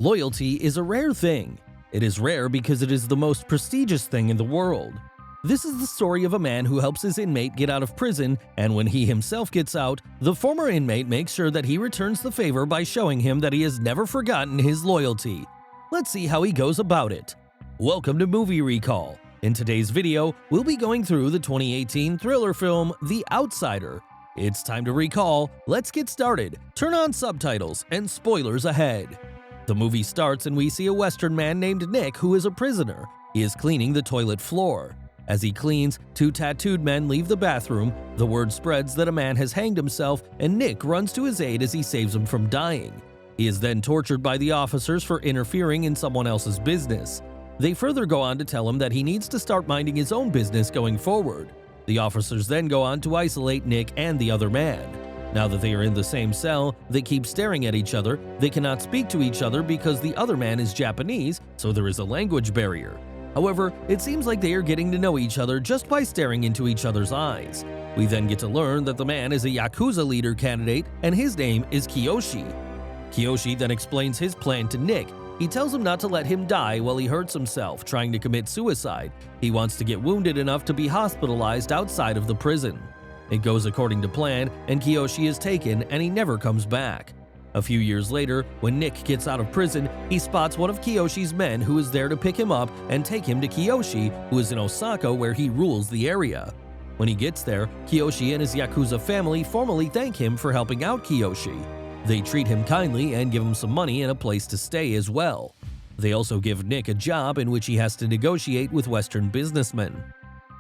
Loyalty is a rare thing. It is rare because it is the most prestigious thing in the world. This is the story of a man who helps his inmate get out of prison, and when he himself gets out, the former inmate makes sure that he returns the favor by showing him that he has never forgotten his loyalty. Let's see how he goes about it. Welcome to Movie Recall. In today's video, we'll be going through the 2018 thriller film The Outsider. It's time to recall. Let's get started. Turn on subtitles and spoilers ahead. The movie starts and we see a Western man named Nick who is a prisoner. He is cleaning the toilet floor. As he cleans, two tattooed men leave the bathroom. The word spreads that a man has hanged himself, and Nick runs to his aid as he saves him from dying. He is then tortured by the officers for interfering in someone else's business. They further go on to tell him that he needs to start minding his own business going forward. The officers then go on to isolate Nick and the other man. Now that they are in the same cell, they keep staring at each other. They cannot speak to each other because the other man is Japanese, so there is a language barrier. However, it seems like they are getting to know each other just by staring into each other's eyes. We then get to learn that the man is a Yakuza leader candidate and his name is Kiyoshi. Kiyoshi then explains his plan to Nick. He tells him not to let him die while he hurts himself trying to commit suicide. He wants to get wounded enough to be hospitalized outside of the prison. It goes according to plan, and Kiyoshi is taken and he never comes back. A few years later, when Nick gets out of prison, he spots one of Kiyoshi's men who is there to pick him up and take him to Kiyoshi, who is in Osaka where he rules the area. When he gets there, Kiyoshi and his Yakuza family formally thank him for helping out Kiyoshi. They treat him kindly and give him some money and a place to stay as well. They also give Nick a job in which he has to negotiate with Western businessmen.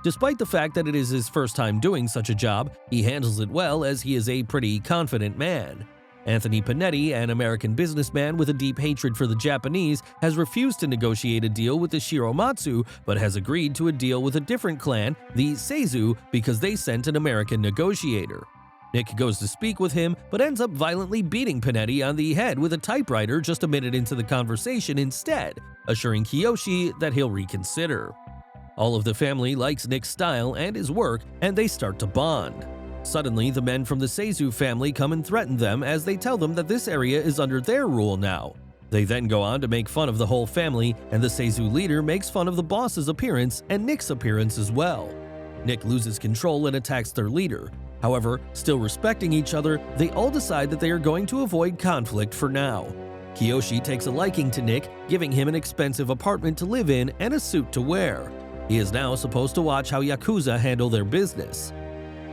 Despite the fact that it is his first time doing such a job, he handles it well as he is a pretty confident man. Anthony Panetti, an American businessman with a deep hatred for the Japanese, has refused to negotiate a deal with the Shiromatsu but has agreed to a deal with a different clan, the Seizu, because they sent an American negotiator. Nick goes to speak with him but ends up violently beating Panetti on the head with a typewriter just a minute into the conversation instead, assuring Kiyoshi that he'll reconsider. All of the family likes Nick's style and his work, and they start to bond. Suddenly, the men from the Seizu family come and threaten them as they tell them that this area is under their rule now. They then go on to make fun of the whole family, and the Seizu leader makes fun of the boss's appearance and Nick's appearance as well. Nick loses control and attacks their leader. However, still respecting each other, they all decide that they are going to avoid conflict for now. Kiyoshi takes a liking to Nick, giving him an expensive apartment to live in and a suit to wear. He is now supposed to watch how Yakuza handle their business.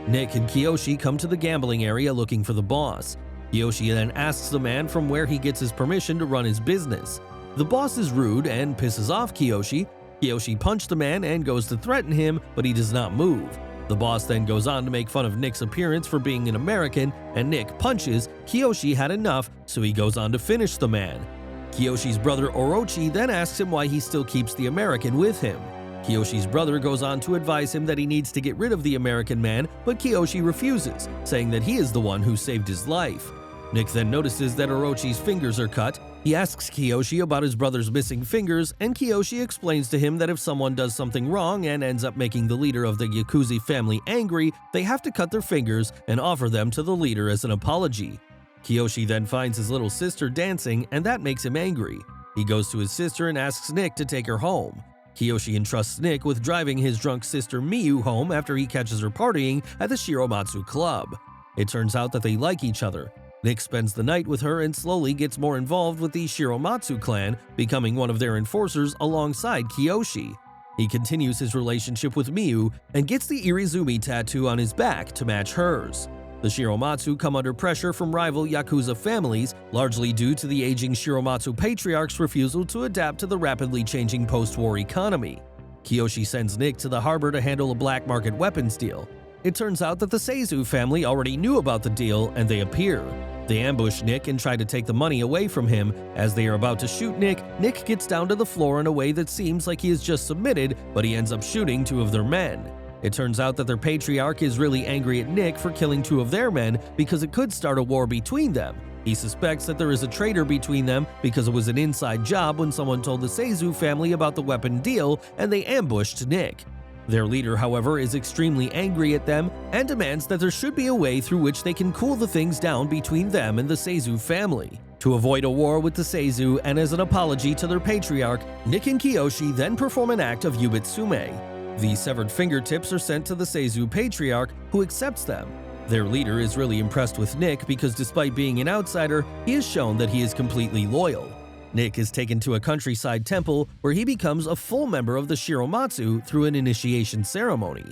Nick and Kiyoshi come to the gambling area looking for the boss. Kiyoshi then asks the man from where he gets his permission to run his business. The boss is rude and pisses off Kiyoshi. Kiyoshi punches the man and goes to threaten him, but he does not move. The boss then goes on to make fun of Nick's appearance for being an American, and Nick punches. Kiyoshi had enough, so he goes on to finish the man. Kiyoshi's brother Orochi then asks him why he still keeps the American with him. Kiyoshi's brother goes on to advise him that he needs to get rid of the American man, but Kiyoshi refuses, saying that he is the one who saved his life. Nick then notices that Orochi's fingers are cut. He asks Kiyoshi about his brother's missing fingers, and Kiyoshi explains to him that if someone does something wrong and ends up making the leader of the Yakuza family angry, they have to cut their fingers and offer them to the leader as an apology. Kiyoshi then finds his little sister dancing, and that makes him angry. He goes to his sister and asks Nick to take her home. Kiyoshi entrusts Nick with driving his drunk sister Miyu home after he catches her partying at the Shiromatsu club. It turns out that they like each other. Nick spends the night with her and slowly gets more involved with the Shiromatsu clan, becoming one of their enforcers alongside Kiyoshi. He continues his relationship with Miyu and gets the Irizumi tattoo on his back to match hers. The Shiromatsu come under pressure from rival Yakuza families, largely due to the aging Shiromatsu patriarch's refusal to adapt to the rapidly changing post-war economy. Kiyoshi sends Nick to the harbor to handle a black market weapons deal. It turns out that the Seizu family already knew about the deal and they appear. They ambush Nick and try to take the money away from him. As they are about to shoot Nick, Nick gets down to the floor in a way that seems like he has just submitted, but he ends up shooting two of their men. It turns out that their patriarch is really angry at Nick for killing two of their men because it could start a war between them. He suspects that there is a traitor between them because it was an inside job when someone told the Seizu family about the weapon deal and they ambushed Nick. Their leader, however, is extremely angry at them and demands that there should be a way through which they can cool the things down between them and the Seizu family. To avoid a war with the Seizu and as an apology to their patriarch, Nick and Kiyoshi then perform an act of yubitsume. The severed fingertips are sent to the Seizu patriarch, who accepts them. Their leader is really impressed with Nick because despite being an outsider, he has shown that he is completely loyal. Nick is taken to a countryside temple where he becomes a full member of the Shiromatsu through an initiation ceremony.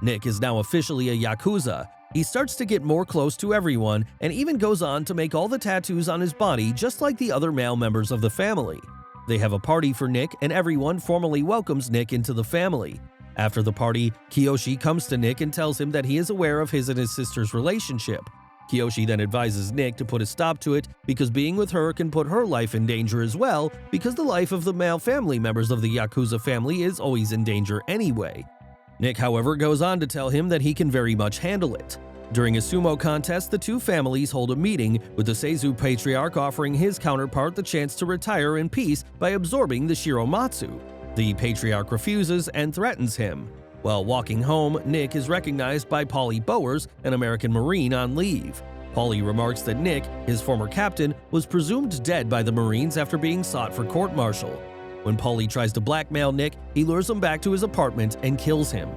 Nick is now officially a Yakuza. He starts to get more close to everyone and even goes on to make all the tattoos on his body just like the other male members of the family. They have a party for Nick and everyone formally welcomes Nick into the family. After the party, Kiyoshi comes to Nick and tells him that he is aware of his and his sister's relationship. Kiyoshi then advises Nick to put a stop to it because being with her can put her life in danger as well because the life of the male family members of the Yakuza family is always in danger anyway. Nick, however, goes on to tell him that he can very much handle it. During a sumo contest, the two families hold a meeting, with the Seizu patriarch offering his counterpart the chance to retire in peace by absorbing the Shiromatsu. The patriarch refuses and threatens him. While walking home, Nick is recognized by Paulie Bowers, an American Marine on leave. Paulie remarks that Nick, his former captain, was presumed dead by the Marines after being sought for court-martial. When Paulie tries to blackmail Nick, he lures him back to his apartment and kills him.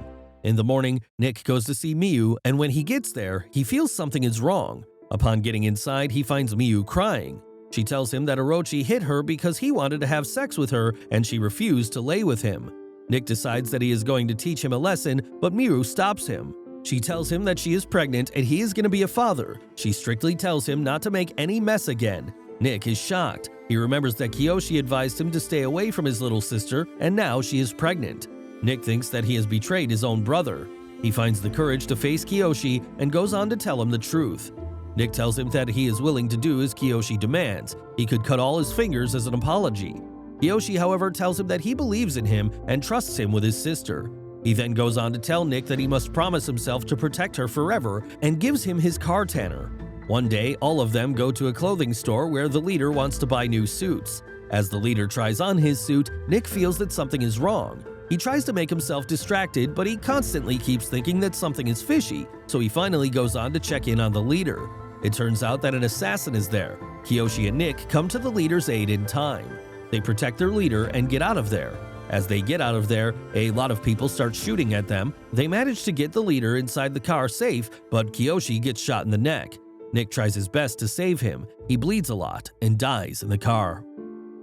In the morning, Nick goes to see Miyu, and when he gets there, he feels something is wrong. Upon getting inside, he finds Miyu crying. She tells him that Orochi hit her because he wanted to have sex with her and she refused to lay with him. Nick decides that he is going to teach him a lesson, but Miyu stops him. She tells him that she is pregnant and he is going to be a father. She strictly tells him not to make any mess again. Nick is shocked. He remembers that Kiyoshi advised him to stay away from his little sister, and now she is pregnant. Nick thinks that he has betrayed his own brother. He finds the courage to face Kiyoshi and goes on to tell him the truth. Nick tells him that he is willing to do as Kiyoshi demands. He could cut all his fingers as an apology. Kiyoshi, however, tells him that he believes in him and trusts him with his sister. He then goes on to tell Nick that he must promise himself to protect her forever and gives him his car tanner. One day, all of them go to a clothing store where the leader wants to buy new suits. As the leader tries on his suit, Nick feels that something is wrong. He tries to make himself distracted, but he constantly keeps thinking that something is fishy, so he finally goes on to check in on the leader. It turns out that an assassin is there. Kiyoshi and Nick come to the leader's aid in time. They protect their leader and get out of there. As they get out of there, a lot of people start shooting at them. They manage to get the leader inside the car safe, but Kiyoshi gets shot in the neck. Nick tries his best to save him. He bleeds a lot and dies in the car.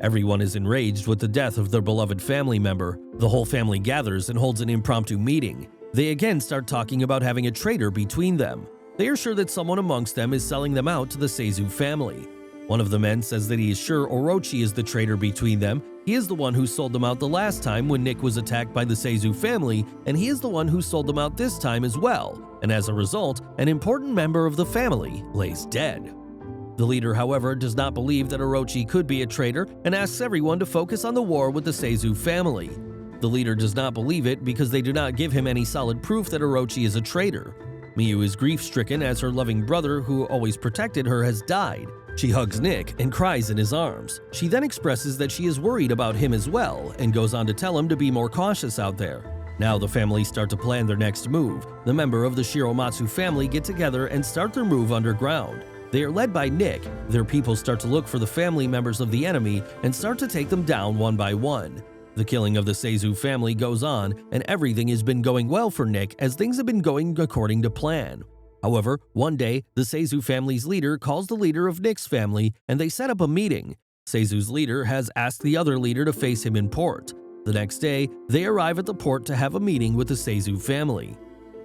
Everyone is enraged with the death of their beloved family member. The whole family gathers and holds an impromptu meeting. They again start talking about having a traitor between them. They are sure that someone amongst them is selling them out to the Seizu family. One of the men says that he is sure Orochi is the traitor between them. He is the one who sold them out the last time when Nick was attacked by the Seizu family, and he is the one who sold them out this time as well. And as a result, an important member of the family lays dead. The leader, however, does not believe that Orochi could be a traitor and asks everyone to focus on the war with the Seizu family. The leader does not believe it because they do not give him any solid proof that Orochi is a traitor. Miyu is grief-stricken as her loving brother, who always protected her, has died. She hugs Nick and cries in his arms. She then expresses that she is worried about him as well and goes on to tell him to be more cautious out there. Now the family start to plan their next move. The member of the Shiromatsu family get together and start their move underground. They are led by Nick. Their people start to look for the family members of the enemy and start to take them down one by one. The killing of the Seizu family goes on, and everything has been going well for Nick as things have been going according to plan. However, one day, the Seizu family's leader calls the leader of Nick's family, and they set up a meeting. Seizu's leader has asked the other leader to face him in port. The next day, they arrive at the port to have a meeting with the Seizu family.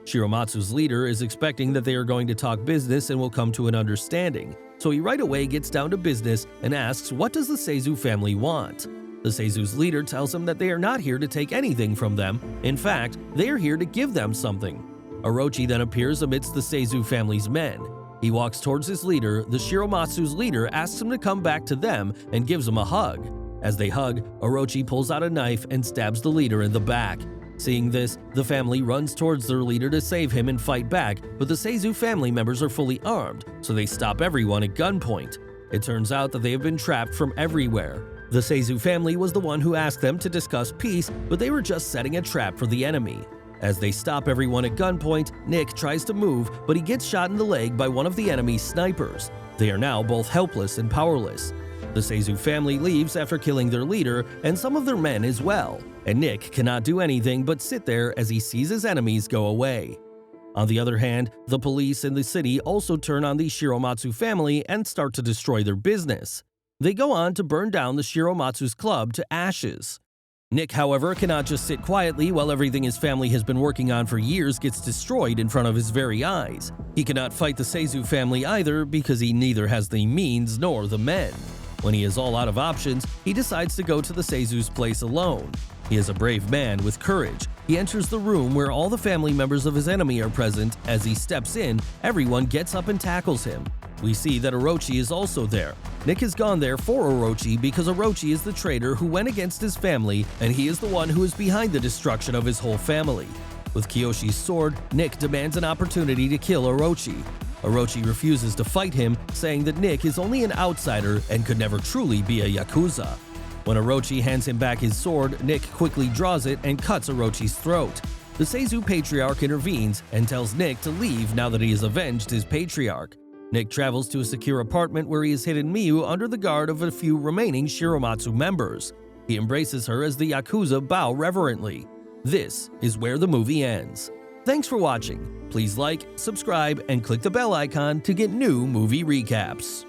Shiromatsu's leader is expecting that they are going to talk business and will come to an understanding, so he right away gets down to business and asks what does the Seizu family want. The Seizu's leader tells him that they are not here to take anything from them. In fact, they are here to give them something. Orochi then appears amidst the Seizu family's men. He walks towards his leader. The Shiromatsu's leader asks him to come back to them and gives him a hug. As they hug, Orochi pulls out a knife and stabs the leader in the back. Seeing this, the family runs towards their leader to save him and fight back, but the Seizu family members are fully armed, so they stop everyone at gunpoint. It turns out that they have been trapped from everywhere. The Seizu family was the one who asked them to discuss peace, but they were just setting a trap for the enemy. As they stop everyone at gunpoint, Nick tries to move, but he gets shot in the leg by one of the enemy's snipers. They are now both helpless and powerless. The Seizu family leaves after killing their leader and some of their men as well, and Nick cannot do anything but sit there as he sees his enemies go away. On the other hand, the police in the city also turn on the Shiromatsu family and start to destroy their business. They go on to burn down the Shiromatsu's club to ashes. Nick, however, cannot just sit quietly while everything his family has been working on for years gets destroyed in front of his very eyes. He cannot fight the Seizu family either because he neither has the means nor the men. When he is all out of options, he decides to go to the Seizu's place alone. He is a brave man with courage. He enters the room where all the family members of his enemy are present. As he steps in, everyone gets up and tackles him. We see that Orochi is also there. Nick has gone there for Orochi because Orochi is the traitor who went against his family, and he is the one who is behind the destruction of his whole family. With Kiyoshi's sword, Nick demands an opportunity to kill Orochi. Orochi refuses to fight him, saying that Nick is only an outsider and could never truly be a Yakuza. When Orochi hands him back his sword, Nick quickly draws it and cuts Orochi's throat. The Seizu patriarch intervenes and tells Nick to leave now that he has avenged his patriarch. Nick travels to a secure apartment where he has hidden Miyu under the guard of a few remaining Shiromatsu members. He embraces her as the Yakuza bow reverently. This is where the movie ends. Thanks for watching. Please like, subscribe, and click the bell icon to get new movie recaps.